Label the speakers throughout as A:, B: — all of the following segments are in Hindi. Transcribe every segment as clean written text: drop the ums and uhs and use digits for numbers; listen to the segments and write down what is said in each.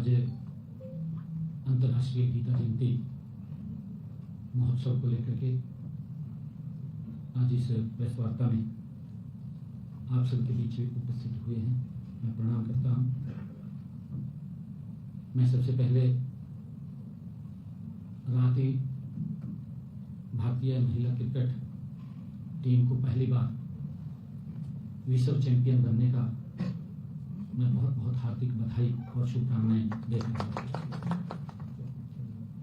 A: आज अंतर्राष्ट्रीय गीता जयंती महोत्सव को लेकर के आज इस प्रेस वार्ता में आप सबके बीच उपस्थित हुए हैं। मैं प्रणाम करता हूं। मैं सबसे पहले रांची भारतीय महिला क्रिकेट टीम को पहली बार विश्व चैंपियन बनने का मैं बहुत बहुत हार्दिक बधाई और शुभकामनाएं देता हूं।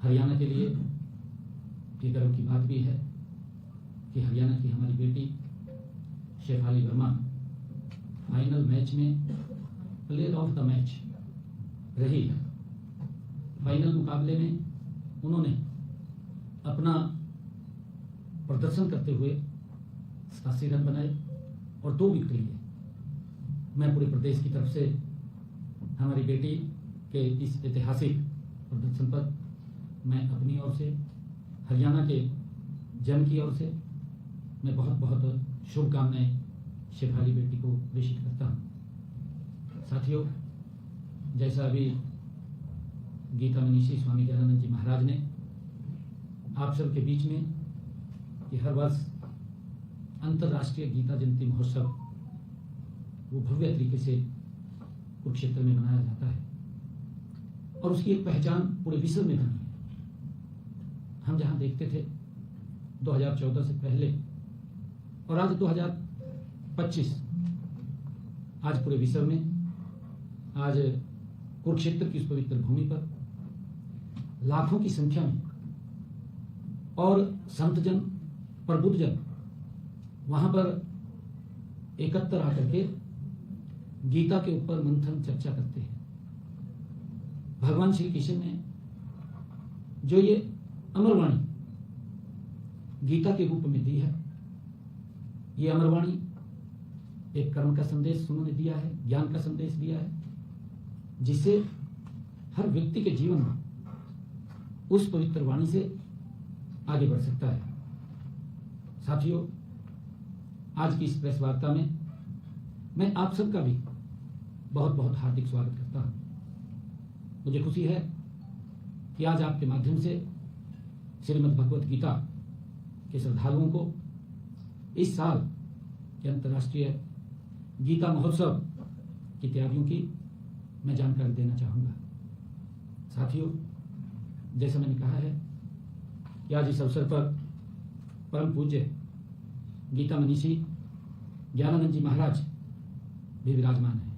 A: हरियाणा के लिए ये गर्व की बात भी है कि हरियाणा की हमारी बेटी शेफाली वर्मा फाइनल मैच में प्लेयर ऑफ द मैच रही है। फाइनल मुकाबले में उन्होंने अपना प्रदर्शन करते हुए 87 रन बनाए और 2 विकेट लिए। मैं पूरे प्रदेश की तरफ से हमारी बेटी के इस ऐतिहासिक प्रदर्शन पर मैं अपनी ओर से, हरियाणा के जन की ओर से मैं बहुत बहुत शुभकामनाएं शेफाली बेटी को प्रेषित करता हूं। साथियों, जैसा अभी गीता मनीषी स्वामी ज्ञानानंद जी महाराज ने आप सबके बीच में कि हर वर्ष अंतर्राष्ट्रीय गीता जयंती महोत्सव वो भव्य तरीके से कुरुक्षेत्र में मनाया जाता है और उसकी एक पहचान पूरे विश्व में बनी है। हम जहां देखते थे 2014 से पहले और आज 2025, आज पूरे विश्व में आज कुरुक्षेत्र की उस पवित्र भूमि पर लाखों की संख्या में और संतजन, प्रबुद्धजन वहां पर एकत्र आकर के गीता के ऊपर मंथन चर्चा करते हैं। भगवान श्री कृष्ण ने जो ये अमरवाणी गीता के रूप में दी है, ये अमरवाणी एक कर्म का संदेश उन्होंने दिया है, ज्ञान का संदेश दिया है, जिससे हर व्यक्ति के जीवन में उस पवित्र वाणी से आगे बढ़ सकता है। साथियों, आज की इस प्रेस वार्ता में मैं आप सबका भी बहुत बहुत हार्दिक स्वागत करता हूं। मुझे खुशी है कि आज आपके माध्यम से श्रीमद् भगवत गीता के श्रद्धालुओं को इस साल के अंतर्राष्ट्रीय गीता महोत्सव की तैयारियों की मैं जानकारी देना चाहूंगा। साथियों, जैसा मैंने कहा है कि आज इस अवसर पर परम पूज्य गीता मनीषी ज्ञानानंद जी महाराज भी विराजमान हैं।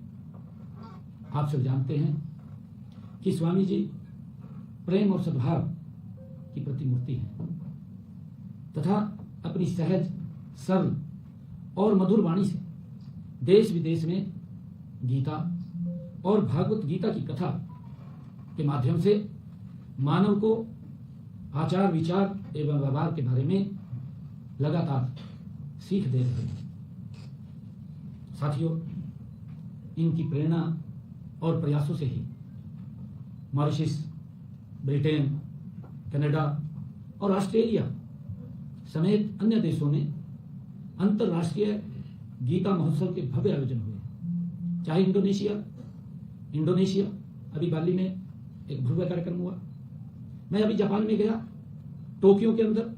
A: आप सब जानते हैं कि स्वामी जी प्रेम और सद्भाव की प्रतिमूर्ति है तथा अपनी सहज, सरल और मधुर वाणी से देश विदेश में गीता और भागवत गीता की कथा के माध्यम से मानव को आचार, विचार एवं व्यवहार के बारे में लगातार सीख दे रहे हैं। साथियों, इनकी प्रेरणा और प्रयासों से ही मॉरिशस, ब्रिटेन, कनाडा और ऑस्ट्रेलिया समेत अन्य देशों में अंतर्राष्ट्रीय गीता महोत्सव के भव्य आयोजन हुए। चाहे इंडोनेशिया अभी बाली में एक भव्य कार्यक्रम हुआ। मैं अभी जापान में गया, टोक्यो के अंदर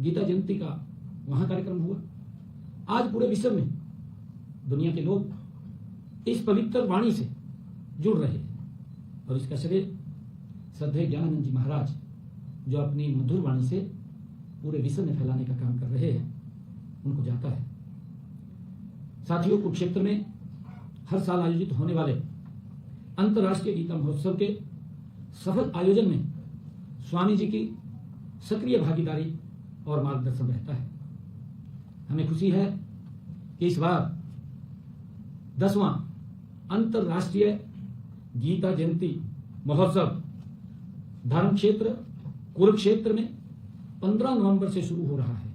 A: गीता जयंती का वहां कार्यक्रम हुआ। आज पूरे विश्व में दुनिया के लोग इस पवित्र वाणी से जुड़ रहे हैं और इसका श्रेय श्रद्धेय ज्ञानानंद जी महाराज, जो अपनी मधुर वाणी से पूरे विश्व में फैलाने का काम कर रहे हैं, उनको जाता है। साथियों, कुरुक्षेत्र में हर साल आयोजित होने वाले अंतर्राष्ट्रीय गीता महोत्सव के सफल आयोजन में स्वामी जी की सक्रिय भागीदारी और मार्गदर्शन रहता है। हमें खुशी है कि इस बार 10वां अंतर्राष्ट्रीय गीता जयंती महोत्सव धर्म क्षेत्र कुरुक्षेत्र में 15 नवंबर से शुरू हो रहा है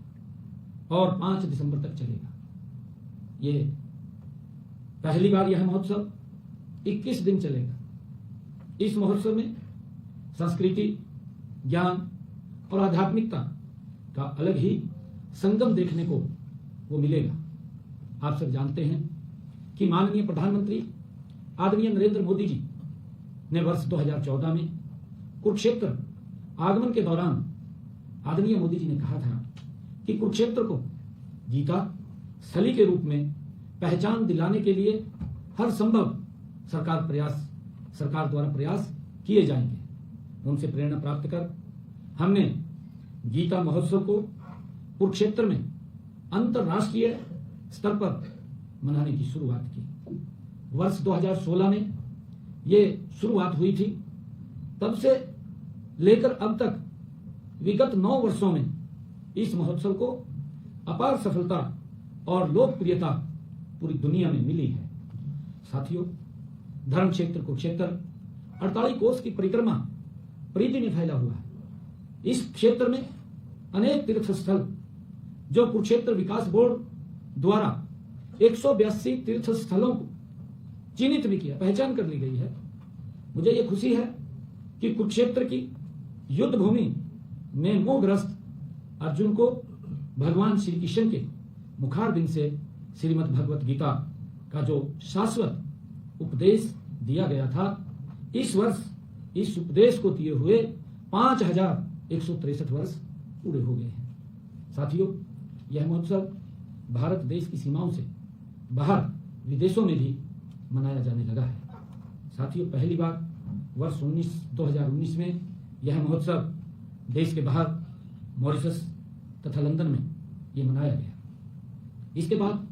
A: और 5 दिसंबर तक चलेगा। ये पहली बार यह महोत्सव 21 दिन चलेगा। इस महोत्सव में संस्कृति, ज्ञान और आध्यात्मिकता का अलग ही संगम देखने को वो मिलेगा। आप सब जानते हैं कि माननीय प्रधानमंत्री आदरणीय नरेंद्र मोदी जी ने वर्ष 2014 में कुरुक्षेत्र आगमन के दौरान आदरणीय मोदी जी ने कहा था कि कुरुक्षेत्र को गीता स्थली के रूप में पहचान दिलाने के लिए हर संभव सरकार द्वारा प्रयास किए जाएंगे। उनसे प्रेरणा प्राप्त कर हमने गीता महोत्सव को कुरुक्षेत्र में अंतर्राष्ट्रीय स्तर पर मनाने की शुरुआत की। वर्ष 2016 में ये शुरुआत हुई थी। तब से लेकर अब तक विगत 9 वर्षों में इस महोत्सव को अपार सफलता और लोकप्रियता पूरी दुनिया में मिली है। साथियों, धर्म क्षेत्र कुरुक्षेत्र 48 कोस की परिक्रमा परिधि में फैला हुआ है। इस क्षेत्र में अनेक तीर्थ स्थल जो कुरुक्षेत्र विकास बोर्ड द्वारा 182 तीर्थ स्थलों को चिन्हित भी किया, पहचान कर ली गई है। मुझे यह खुशी है कि कुरुक्षेत्र की युद्ध भूमि में मोहग्रस्त अर्जुन को भगवान श्री कृष्ण के मुखारबिंद से श्रीमद् भगवत गीता का जो शाश्वत उपदेश दिया गया था, इस वर्ष इस उपदेश को दिए हुए 5163 वर्ष पूरे हो गए हैं। साथियों, यह महोत्सव भारत देश की सीमाओं से बाहर विदेशों में भी मनाया जाने लगा है। साथियों, पहली बार वर्ष 2019 में यह महोत्सव देश के बाहर मॉरिशस तथा लंदन में ये मनाया गया। इसके बाद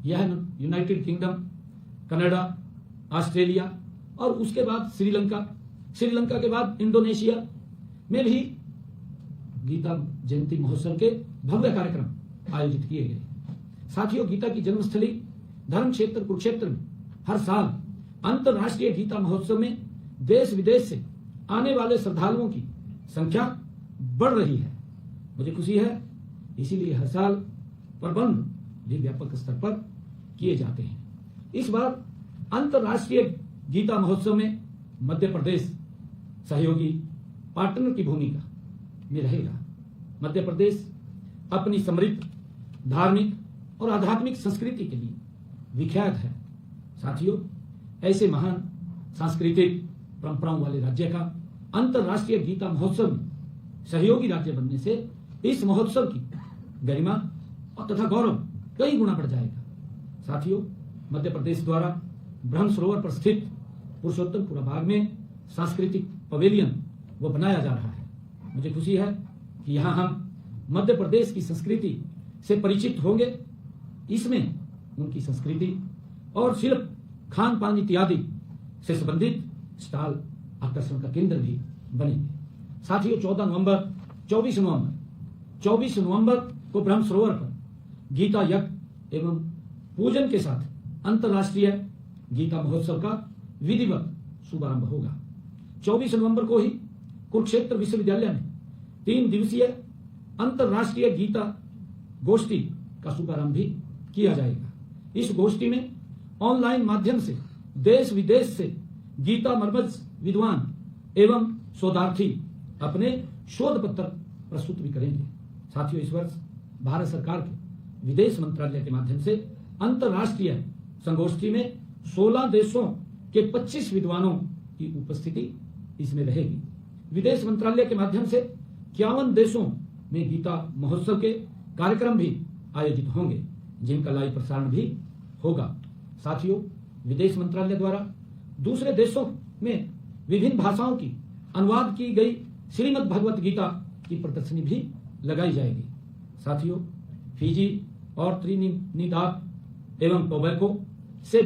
A: यह यूनाइटेड किंगडम, कनाडा, ऑस्ट्रेलिया और उसके बाद श्रीलंका के बाद इंडोनेशिया में भी गीता जयंती महोत्सव के भव्य कार्यक्रम आयोजित किए गए। साथियों, गीता की जन्मस्थली धर्म क्षेत्र कुरुक्षेत्र में हर साल अंतर्राष्ट्रीय गीता महोत्सव में देश विदेश से आने वाले श्रद्धालुओं की संख्या बढ़ रही है। मुझे खुशी है, इसीलिए हर साल प्रबंध भी व्यापक स्तर पर किए जाते हैं। इस बार अंतर्राष्ट्रीय गीता महोत्सव में मध्य प्रदेश सहयोगी पार्टनर की भूमिका में रहेगा। मध्य प्रदेश अपनी समृद्ध धार्मिक और आध्यात्मिक संस्कृति के लिए विख्यात है। साथियों, ऐसे महान सांस्कृतिक परंपराओं वाले राज्य का अंतर्राष्ट्रीय गीता महोत्सव में सहयोगी राज्य बनने से इस महोत्सव की गरिमा और तथा गौरव कई गुना बढ़ जाएगा। साथियों, मध्य प्रदेश द्वारा ब्रह्म सरोवर पर स्थित पुरुषोत्तमपुरा बाग में सांस्कृतिक पवेलियन वो बनाया जा रहा है। मुझे खुशी है कि यहाँ हम मध्य प्रदेश की संस्कृति से परिचित होंगे। इसमें उनकी संस्कृति और शिल्प, खान पान इत्यादि से संबंधित स्टॉल आकर्षण का केंद्र भी बनेंगे। साथियों, 24 नवंबर को ब्रह्म सरोवर पर गीता यज्ञ एवं पूजन के साथ अंतर्राष्ट्रीय गीता महोत्सव का विधिवत शुभारंभ होगा। 24 नवंबर को ही कुरुक्षेत्र विश्वविद्यालय में 3 दिवसीय अंतर्राष्ट्रीय गीता गोष्ठी का शुभारंभ भी किया जाएगा। इस गोष्ठी में ऑनलाइन माध्यम से देश विदेश से गीता मर्मज्ञ विद्वान एवं शोधार्थी अपने शोध पत्र प्रस्तुत भी करेंगे। साथियों, इस वर्ष भारत सरकार के विदेश मंत्रालय के माध्यम से अंतर्राष्ट्रीय संगोष्ठी में 16 देशों के 25 विद्वानों की उपस्थिति इसमें रहेगी। विदेश मंत्रालय के माध्यम से 51 देशों में गीता महोत्सव के कार्यक्रम भी आयोजित होंगे, जिनका लाइव प्रसारण भी होगा। साथियों, विदेश मंत्रालय द्वारा दूसरे देशों में विभिन्न भाषाओं की अनुवाद की गई श्रीमद् भगवत गीता की प्रदर्शनी भी लगाई जाएगी। साथियों, फिजी और त्रिनिदाद एवं टोबैको से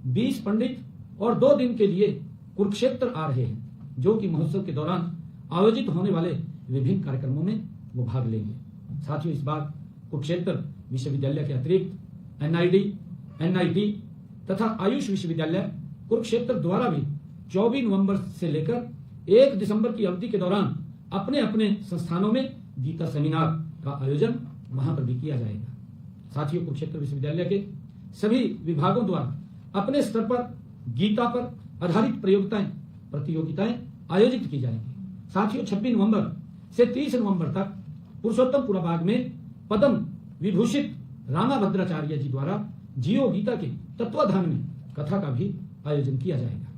A: 20 पंडित और 2 दिन के लिए कुरुक्षेत्र आ रहे हैं, जो कि महोत्सव के दौरान आयोजित होने वाले विभिन्न कार्यक्रमों में वो भाग लेंगे। साथियों, इस बार कुरुक्षेत्र विश्वविद्यालय के अतिरिक्त NIT तथा आयुष विश्वविद्यालय कुरुक्षेत्र द्वारा भी 24 नवंबर से लेकर 1 दिसंबर की अवधि के दौरान अपने अपने संस्थानों में गीता सेमिनार का आयोजन वहां पर भी किया जाएगा। साथियों, कुरुक्षेत्र विश्वविद्यालय के सभी विभागों द्वारा अपने स्तर पर गीता पर आधारित प्रतियोगिताएं आयोजित की जाएंगी। साथियों, 26 नवंबर से 30 नवंबर तक पुरुषोत्तमपुरा बाग में पद्म विभूषित रामाभद्राचार्य जी द्वारा जियो गीता के तत्वाधान में कथा का भी आयोजन किया जाएगा।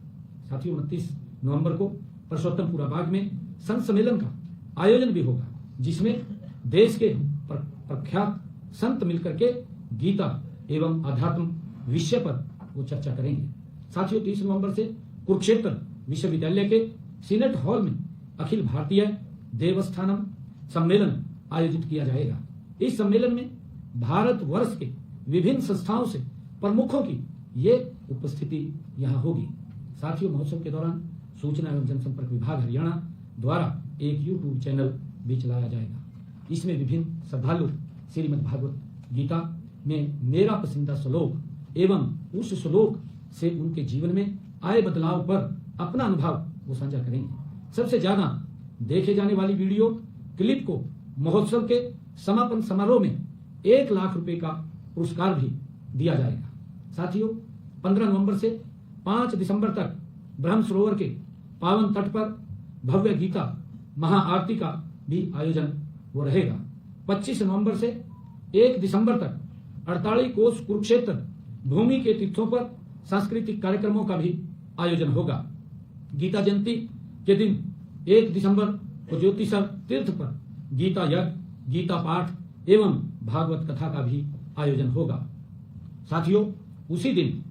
A: साथियों 29 नवंबर को परसोत्तमपुरा बाग में संत सम्मेलन का आयोजन भी होगा, जिसमें देश के प्रख्यात संत मिलकर के गीता एवं अध्यात्म विषय पर वो चर्चा करेंगे। साथियों 30 नवंबर से कुरुक्षेत्र विश्वविद्यालय के सीनेट हॉल में अखिल भारतीय देवस्थानम सम्मेलन आयोजित किया जाएगा। इस सम्मेलन में भारत वर्ष के विभिन्न संस्थाओं से प्रमुखों की ये उपस्थिति यहाँ होगी। साथियों महोत्सव के दौरान सूचना एवं जनसंपर्क विभाग हरियाणा द्वारा एक यूट्यूब चैनल भी चलाया जाएगा। इसमें विभिन्न श्रद्धालु श्रीमद् भागवत गीता में मेरा पसंदीदा श्लोक एवं उस श्लोक से उनके जीवन में आए बदलाव पर अपना अनुभव वो साझा करेंगे। सबसे ज्यादा देखे जाने वाली वीडियो क्लिप को महोत्सव के समापन समारोह में 1 लाख रुपए का पुरस्कार भी दिया जाएगा। साथियों 15 नवंबर से 5 दिसंबर तक ब्रह्म सरोवर के पावन तट पर भव्य गीता महाआरती का भी आयोजन हो रहेगा। 25 नवंबर से 1 दिसंबर तक 48 कोस कुरुक्षेत्र भूमि के तीर्थों पर सांस्कृतिक कार्यक्रमों का भी आयोजन होगा। गीता जयंती के दिन 1 दिसंबर को ज्योतिसर तीर्थ पर गीता यज्ञ, गीता पाठ एवं भागवत कथा का भी आयोजन होगा। साथियों उसी दिन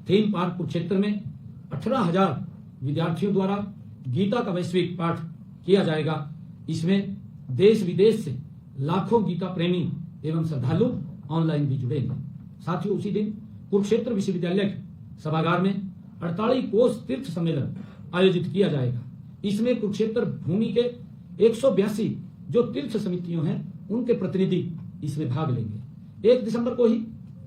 A: थीम पार्क कुरुक्षेत्र में 18,000 विद्यार्थियों द्वारा गीता का वैश्विक पाठ किया जाएगा। इसमें देश विदेश से लाखों गीता प्रेमी एवं श्रद्धालु ऑनलाइन भी जुड़ेंगे। साथियों उसी दिन कुरुक्षेत्र विश्वविद्यालय के सभागार में 48 कोस तीर्थ सम्मेलन आयोजित किया जाएगा। इसमें कुरुक्षेत्र भूमि के 182 जो तीर्थ समितियों हैं उनके प्रतिनिधि इसमें भाग लेंगे। 1 दिसंबर को ही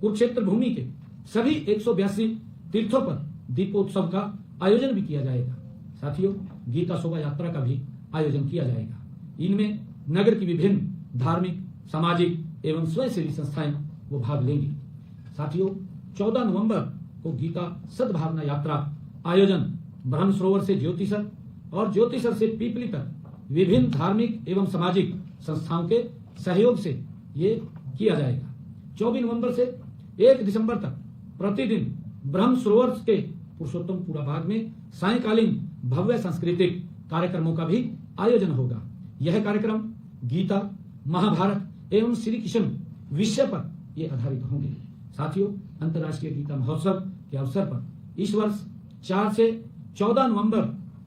A: कुरुक्षेत्र भूमि के सभी 182 तीर्थों पर दीपोत्सव का आयोजन भी किया जाएगा। साथियों गीता शोभा यात्रा का भी आयोजन किया जाएगा। इनमें नगर की विभिन्न धार्मिक, सामाजिक एवं स्वयंसेवी संस्थाएं वो भाग लेंगी। साथियों 14 नवंबर को गीता सद्भावना यात्रा आयोजन ब्रह्म सरोवर से ज्योतिसर और ज्योतिसर से पीपली तक विभिन्न धार्मिक एवं सामाजिक संस्थाओं के सहयोग से ये किया जाएगा। 24 नवंबर से 1 दिसंबर तक प्रतिदिन ब्रह्म सरोवर के पुरुषोत्तमपुरा बाग में सायंकालीन भव्य सांस्कृतिक कार्यक्रमों का भी आयोजन होगा। यह कार्यक्रम गीता, महाभारत एवं श्री कृष्ण विषय पर ये आधारित होंगे। साथियों अंतर्राष्ट्रीय गीता महोत्सव के अवसर पर इस वर्ष 4 से 14 नवंबर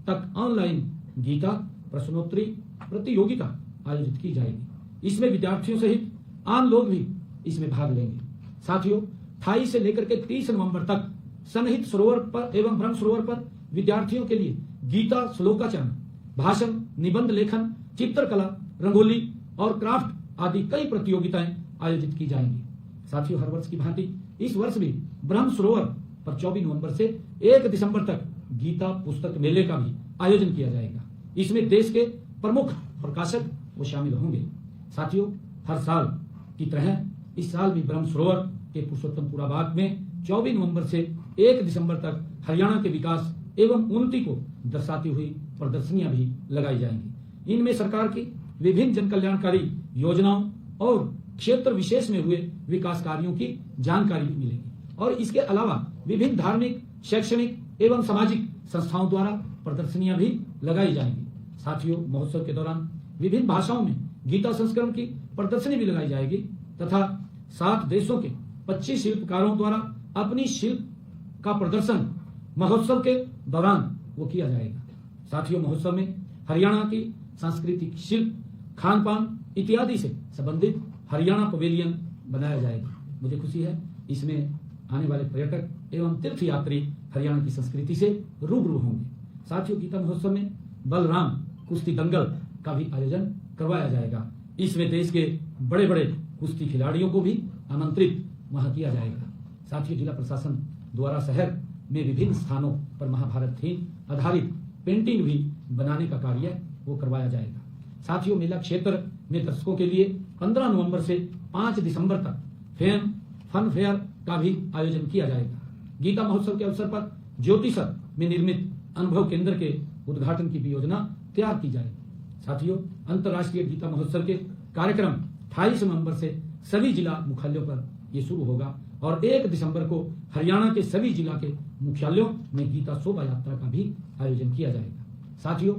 A: तक ऑनलाइन गीता प्रश्नोत्तरी प्रतियोगिता आयोजित की जाएगी। इसमें विद्यार्थियों सहित आम लोग भी इसमें भाग लेंगे। साथियों 28 से लेकर के 30 नवंबर तक सन्निहित सरोवर पर एवं ब्रह्म सरोवर पर विद्यार्थियों के लिए गीता श्लोकाचरण, भाषण, निबंध लेखन, चित्रकला, रंगोली और क्राफ्ट आदि कई प्रतियोगिताएं आयोजित की जाएंगी। साथियों हर वर्ष की भांति इस वर्ष भी ब्रह्म सरोवर पर 24 नवंबर से 1 दिसंबर तक गीता पुस्तक मेले का भी आयोजन किया जाएगा। इसमें देश के प्रमुख प्रकाशक वो शामिल होंगे। साथियों हर साल की तरह इस साल भी ब्रह्म सरोवर के पुरुषोत्तमपुरा बाग में 24 नवंबर से 1 दिसंबर तक हरियाणा के विकास एवं उन्नति को दर्शाती हुई प्रदर्शनियां भी लगाई जाएंगी। इनमें सरकार की विभिन्न जन कल्याणकारी योजनाओं और क्षेत्र विशेष में हुए विकास कार्यों की जानकारी भी मिलेगी और इसके अलावा विभिन्न धार्मिक, शैक्षणिक एवं सामाजिक संस्थाओं द्वारा प्रदर्शनियां भी लगाई जाएंगी। साथियों महोत्सव के दौरान विभिन्न भाषाओं में गीता संस्करण की प्रदर्शनी भी लगाई जाएगी तथा 7 देशों के 25 शिल्पकारों द्वारा अपनी शिल्प का प्रदर्शन महोत्सव के दौरान वो किया जाएगा। साथियों महोत्सव में हरियाणा की सांस्कृतिक शिल्प, खान पान इत्यादि से संबंधित हरियाणा पवेलियन बनाया जाएगा। मुझे खुशी है इसमें आने वाले पर्यटक एवं तीर्थ यात्री हरियाणा की संस्कृति से रूबरू होंगे। साथियों गीता महोत्सव में बलराम कुश्ती दंगल का भी आयोजन करवाया जाएगा। इसमें देश के बड़े बड़े कुश्ती खिलाड़ियों को भी आमंत्रित वहां किया जाएगा। साथियों जिला प्रशासन द्वारा शहर में विभिन्न स्थानों पर महाभारत थीम आधारित पेंटिंग भी बनाने का कार्य वो करवाया जाएगा। साथियों मेला क्षेत्र में दर्शकों के लिए 15 नवंबर से 5 दिसंबर तक फन फेयर का भी आयोजन किया जाएगा। गीता महोत्सव के अवसर पर ज्योतिसर में निर्मित अनुभव केंद्र के उद्घाटन की भी योजना तैयार की जाएगी। साथियों अंतर्राष्ट्रीय गीता महोत्सव के कार्यक्रम 28 नवंबर से सभी जिला मुख्यालयों पर ये शुरू होगा और 1 दिसंबर को हरियाणा के सभी जिला के मुख्यालयों में गीता शोभा यात्रा का भी आयोजन किया जाएगा। साथियों,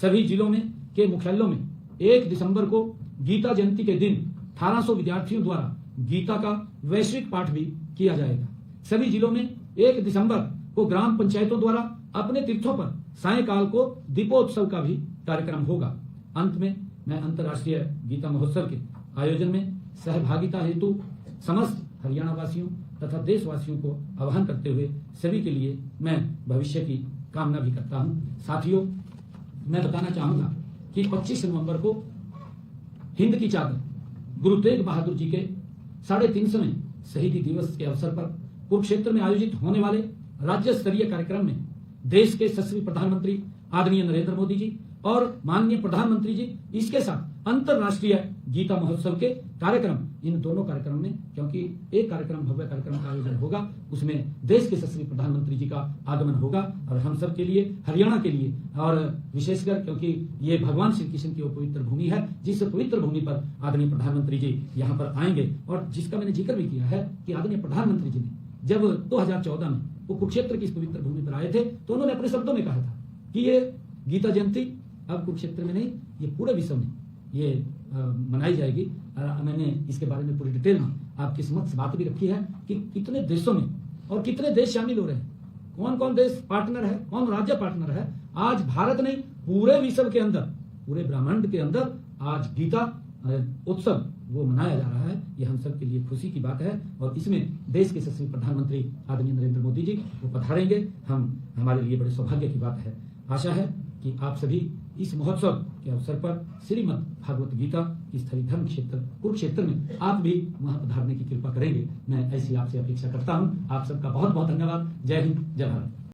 A: सभी जिलों में के मुख्यालयों में 1 दिसंबर को गीता जयंती के दिन 1800 विद्यार्थियों द्वारा गीता का वैश्विक पाठ भी किया जाएगा। सभी जिलों में 1 दिसंबर को ग्राम पंचायतों द्वारा अपने तीर्थों पर सायंकाल को दीपोत्सव का भी कार्यक्रम होगा। अंत में मैं अंतर्राष्ट्रीय गीता महोत्सव के आयोजन में सहभागिता हेतु समस्त हरियाणा वासियों तथा देशवासियों को आह्वान करते हुए सभी के लिए मैं भविष्य की कामना भी करता हूं। साथियों, मैं बताना चाहूंगा कि 25 नवंबर को हिंद की चादर गुरु तेग बहादुर जी के 350वें शहीदी दिवस के अवसर पर कुरुक्षेत्र में आयोजित होने वाले राज्य स्तरीय कार्यक्रम में देश के यशस्वी प्रधानमंत्री आदरणीय नरेंद्र मोदी जी और माननीय प्रधानमंत्री जी, इसके साथ अंतर्राष्ट्रीय गीता महोत्सव के कार्यक्रम, इन दोनों कार्यक्रम में, क्योंकि एक कार्यक्रम भव्य कार्यक्रम का आयोजन होगा, उसमें देश के यशस्वी प्रधानमंत्री जी का आगमन होगा और हम सब के लिए, हरियाणा के लिए, और विशेषकर क्योंकि ये भगवान श्री कृष्ण की वो पवित्र भूमि है, जिस पवित्र भूमि पर आदरणीय प्रधानमंत्री जी यहाँ पर आएंगे और जिसका मैंने जिक्र भी किया है कि आदरणीय प्रधानमंत्री जी ने जब 2014 में वो कुरुक्षेत्र की इस पवित्र भूमि पर आए थे तो उन्होंने अपने शब्दों में कहा था कि ये गीता जयंती अब कुरुक्षेत्र में नहीं, ये पूरे विश्व में ये मनाई जाएगी। मैंने इसके बारे में पूरी डिटेल में आपके समक्ष बात भी रखी है कि कितने देशों में और कितने देश शामिल हो रहे हैं, कौन कौन देश पार्टनर है, कौन राज्य पार्टनर है। आज भारत नहीं, पूरे विश्व के अंदर, पूरे ब्रह्मांड के अंदर आज गीता उत्सव वो मनाया जा रहा है। ये हम सब के लिए खुशी की बात है और इसमें देश के यशस्वी प्रधानमंत्री आदरणीय नरेंद्र मोदी जी वो पधारेंगे, हमारे लिए बड़े सौभाग्य की बात है। आशा है कि आप सभी इस महोत्सव के अवसर पर श्रीमद् भागवत गीता की स्थली धर्म क्षेत्र कुरुक्षेत्र में आप भी वहां पधारने की कृपा करेंगे। मैं ऐसी आपसे अपेक्षा करता हूं। आप सबका बहुत बहुत धन्यवाद। जय हिंद, जय भारत।